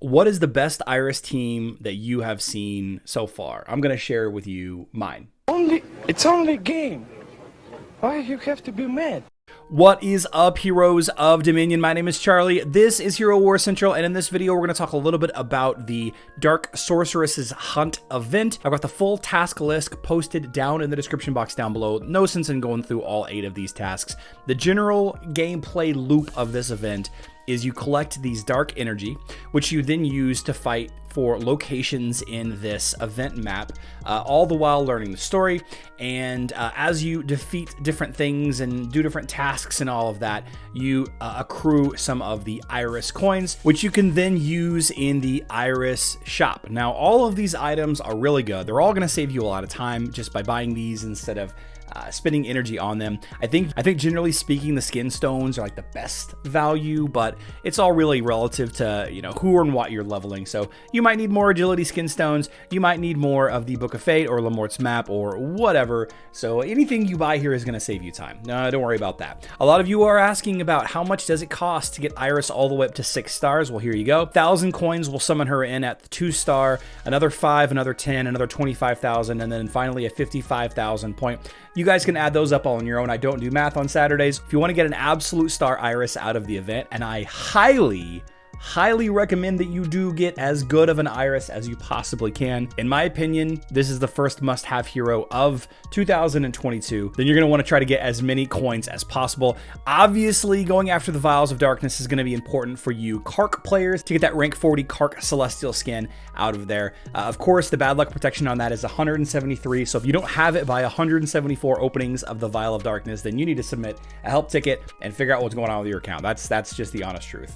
What is the best Iris team that you have seen so far? I'm going to share with you mine. It's only a game. Why you have to be mad? What is up, heroes of Dominion? My name is Charlie. This is Hero War Central, and in this video, we're going to talk a little bit about the Dark Sorceresses Hunt event. I've got the full task list posted down in the description box down below. No sense in going through all 8 of these tasks. The general gameplay loop of this event is you collect these dark energy, which you then use to fight for locations in this event map, all the while learning the story. And as you defeat different things and do different tasks and all of that, you accrue some of the Iris coins, which you can then use in the Iris shop. Now, all of these items are really good. They're all going to save you a lot of time just by buying these instead of spending energy on them. I think generally speaking, the skin stones are like the best value, but it's all really relative to, you know, who and what you're leveling. So you might need more agility skin stones. You might need more of the Book of Fate or Lamort's map or whatever. So anything you buy here is going to save you time. No, don't worry about that. A lot of you are asking about how much does it cost to get Iris all the way up to 6 stars. Well, here you go. 1,000 coins will summon her in at the 2-star, another 5, another 10, another 25,000, and then finally a 55,000 point. You guys can add those up all on your own. I don't do math on Saturdays. If you want to get an absolute star Iris out of the event, and I highly recommend that you do get as good of an Iris as you possibly can. In my opinion, this is the first must-have hero of 2022. Then you're going to want to try to get as many coins as possible. Obviously, going after the Vials of Darkness is going to be important for you Kark players to get that rank 40 Kark Celestial skin out of there. Of course, the bad luck protection on that is 173. So if you don't have it by 174 openings of the Vial of Darkness, then you need to submit a help ticket and figure out what's going on with your account. That's just the honest truth.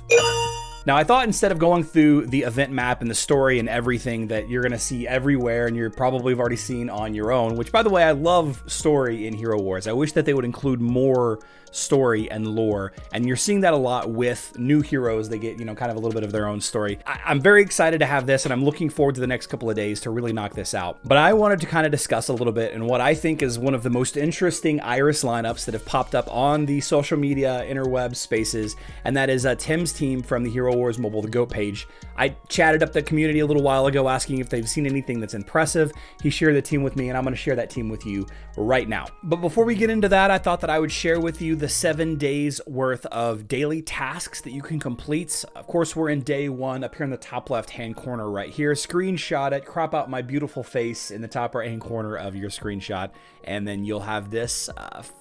Now, I thought instead of going through the event map and the story and everything that you're going to see everywhere and you're probably have already seen on your own, which, by the way, I love story in Hero Wars. I wish that they would include more story and lore, and you're seeing that a lot with new heroes. They get, you know, kind of a little bit of their own story. I'm very excited to have this, and I'm looking forward to the next couple of days to really knock this out. But I wanted to kind of discuss a little bit and what I think is one of the most interesting Iris lineups that have popped up on the social media interweb spaces, and that is Tim's team from the Hero Wars Mobile, the GOAT page. I chatted up the community a little while ago asking if they've seen anything that's impressive. He shared the team with me, and I'm going to share that team with you right now. But before we get into that, I thought that I would share with you the 7 days worth of daily tasks that you can complete. Of course, we're in day 1 up here in the top left-hand corner right here. Screenshot it, crop out my beautiful face in the top right-hand corner of your screenshot, and then you'll have this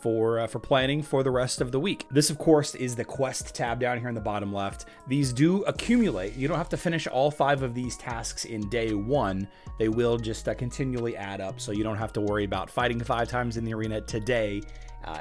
for planning for the rest of the week. This, of course, is the quest tab down here in the bottom left. These do accumulate. You don't have to finish all 5 of these tasks in day 1. They will just continually add up, so you don't have to worry about fighting 5 times in the arena today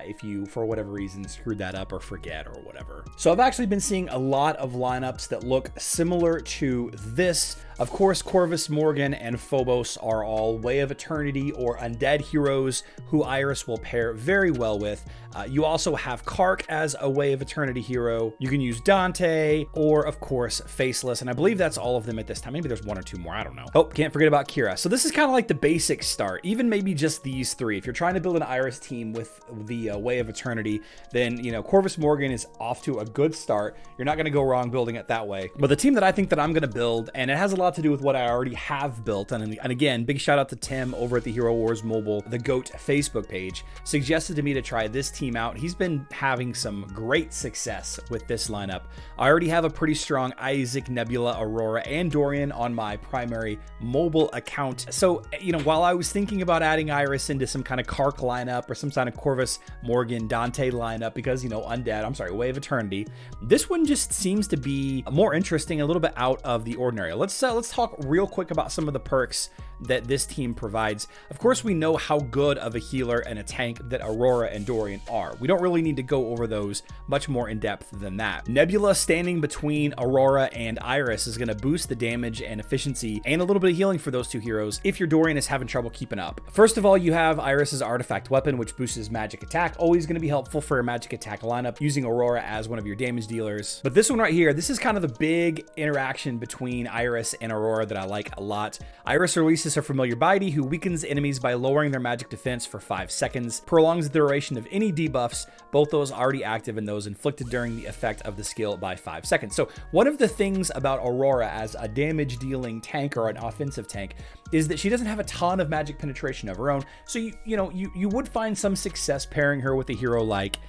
if you, for whatever reason, screwed that up or forget or whatever. So I've actually been seeing a lot of lineups that look similar to this. Of course, Corvus, Morgan, and Phobos are all Way of Eternity or undead heroes who Iris will pair very well with. You also have Kark as a Way of Eternity hero. You can use Dante or, of course, Faceless, and I believe that's all of them at this time. Maybe there's 1 or 2 more, I don't know. Oh, can't forget about Kira. So this is kind of like the basic start, even maybe just these 3. If you're trying to build an Iris team with the Way of Eternity, then, you know, Corvus Morgan is off to a good start. You're not going to go wrong building it that way. But the team that I think that I'm going to build, and it has a lot to do with what I already have built, and again, big shout out to Tim over at the Hero Wars Mobile, the GOAT Facebook page, suggested to me to try this team out. He's been having some great success with this lineup. I already have a pretty strong Isaac, Nebula, Aurora, and Dorian on my primary mobile account. So, you know, while I was thinking about adding Iris into some kind of Kark lineup or some kind of Corvus, Morgan, Dante lineup, because, you know, Way of Eternity, this one just seems to be more interesting, a little bit out of the ordinary. Let's talk real quick about some of the perks that this team provides. Of course, we know how good of a healer and a tank that Aurora and Dorian are. We don't really need to go over those much more in depth than that. Nebula standing between Aurora and Iris is going to boost the damage and efficiency and a little bit of healing for those 2 heroes if your Dorian is having trouble keeping up. First of all, you have Iris's artifact weapon, which boosts his magic attack. Always going to be helpful for a magic attack lineup, using Aurora as one of your damage dealers. But this one right here, this is kind of the big interaction between Iris and Aurora that I like a lot. Iris releases Nemesis or Familiar Body, who weakens enemies by lowering their magic defense for 5 seconds, prolongs the duration of any debuffs, both those already active and those inflicted during the effect of the skill by 5 seconds. So one of the things about Aurora as a damage dealing tank or an offensive tank is that she doesn't have a ton of magic penetration of her own. So you would find some success pairing her with a hero like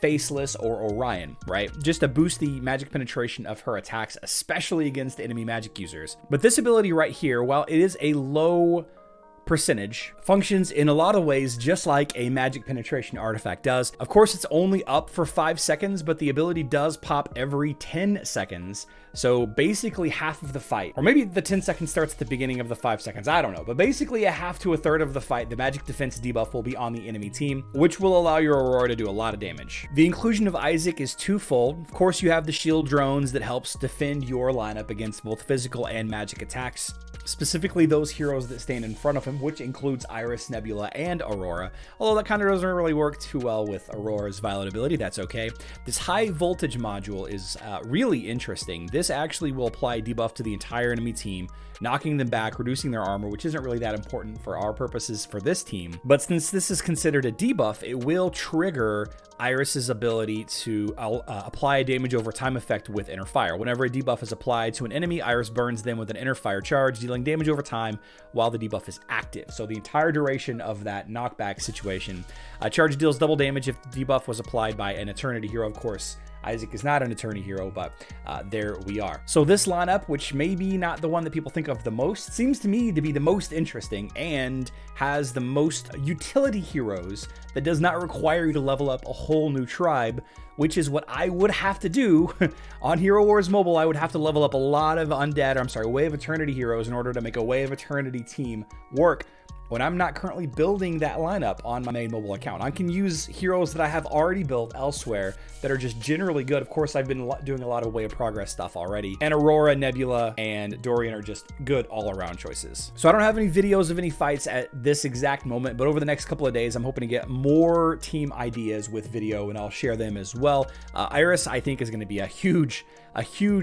Faceless or Orion, right? Just to boost the magic penetration of her attacks, especially against enemy magic users. But this ability right here, while it is a low percentage, functions in a lot of ways just like a magic penetration artifact does. Of course, it's only up for 5 seconds, but the ability does pop every 10 seconds. So basically half of the fight, or maybe the 10 seconds starts at the beginning of the 5 seconds, I don't know. But basically a half to a third of the fight, the magic defense debuff will be on the enemy team, which will allow your Aurora to do a lot of damage. The inclusion of Isaac is twofold. Of course, you have the shield drones that helps defend your lineup against both physical and magic attacks, specifically those heroes that stand in front of him, which includes Iris, Nebula, and Aurora. Although that kind of doesn't really work too well with Aurora's Violet ability, that's okay. This high voltage module is really interesting. This actually will apply debuff to the entire enemy team, knocking them back, reducing their armor, which isn't really that important for our purposes for this team. But since this is considered a debuff, it will trigger Iris's ability to apply a damage over time effect with Inner Fire. Whenever a debuff is applied to an enemy, Iris burns them with an Inner Fire charge, dealing damage over time while the debuff is active. So the entire duration of that knockback situation. Charge deals double damage if the debuff was applied by an Eternity hero, of course. Isaac is not an Eternity hero, but there we are. So this lineup, which may be not the one that people think of the most, seems to me to be the most interesting and has the most utility heroes that does not require you to level up a whole new tribe, which is what I would have to do on Hero Wars Mobile. I would have to level up a lot of Way of Eternity heroes in order to make a Way of Eternity team work, when I'm not currently building that lineup on my main mobile account. I can use heroes that I have already built elsewhere that are just generally good. Of course, I've been doing a lot of Way of Progress stuff already. And Aurora, Nebula, and Dorian are just good all-around choices. So I don't have any videos of any fights at this exact moment, but over the next couple of days, I'm hoping to get more team ideas with video, and I'll share them as well. Iris, I think, is going to be a huge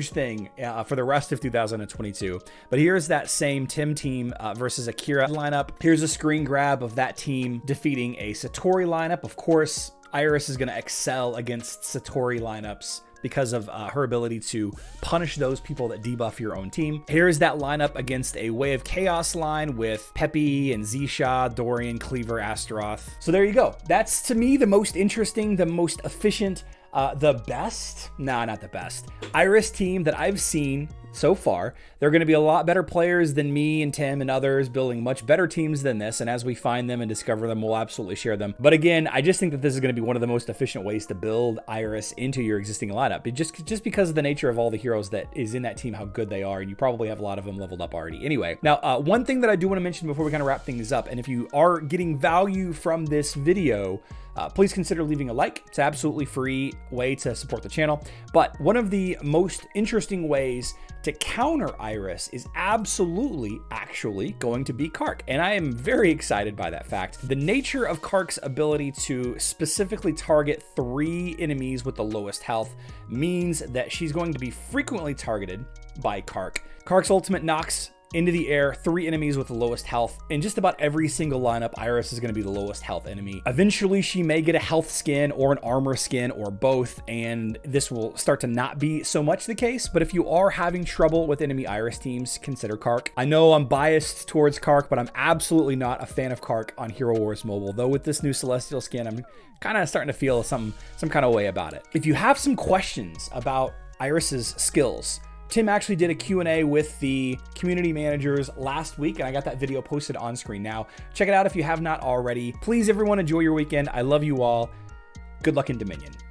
thing for the rest of 2022. But here's that same Tim team versus Akira lineup. Here's a screen grab of that team defeating a Satori lineup. Of course, Iris is going to excel against Satori lineups because of her ability to punish those people that debuff your own team. Here's that lineup against a Way of Chaos line with Peppy and Zisha, Dorian, Cleaver, Astaroth. So there you go. That's, to me, the most interesting, the most efficient, the best, not the best, Iris team that I've seen so far. They're going to be a lot better players than me and Tim and others, building much better teams than this. And as we find them and discover them, we'll absolutely share them. But again, I just think that this is going to be one of the most efficient ways to build Iris into your existing lineup. Just because of the nature of all the heroes that is in that team, how good they are. And you probably have a lot of them leveled up already. Anyway, now, one thing that I do want to mention before we kind of wrap things up, and if you are getting value from this video, please consider leaving a like. It's an absolutely free way to support the channel. But one of the most interesting ways to counter Iris is actually going to be Kark. And I am very excited by that fact. The nature of Kark's ability to specifically target 3 enemies with the lowest health means that she's going to be frequently targeted by Kark. Kark's ultimate knocks into the air 3 enemies with the lowest health. In just about every single lineup, Iris is going to be the lowest health enemy. Eventually, she may get a health skin or an armor skin or both, and this will start to not be so much the case. But if you are having trouble with enemy Iris teams, consider Kark. I know I'm biased towards Kark, but I'm absolutely not a fan of Kark on Hero Wars Mobile. Though with this new Celestial skin, I'm kind of starting to feel some kind of way about it. If you have some questions about Iris's skills, Tim actually did a Q&A with the community managers last week, and I got that video posted on screen now. Check it out if you have not already. Please, everyone, enjoy your weekend. I love you all. Good luck in Dominion.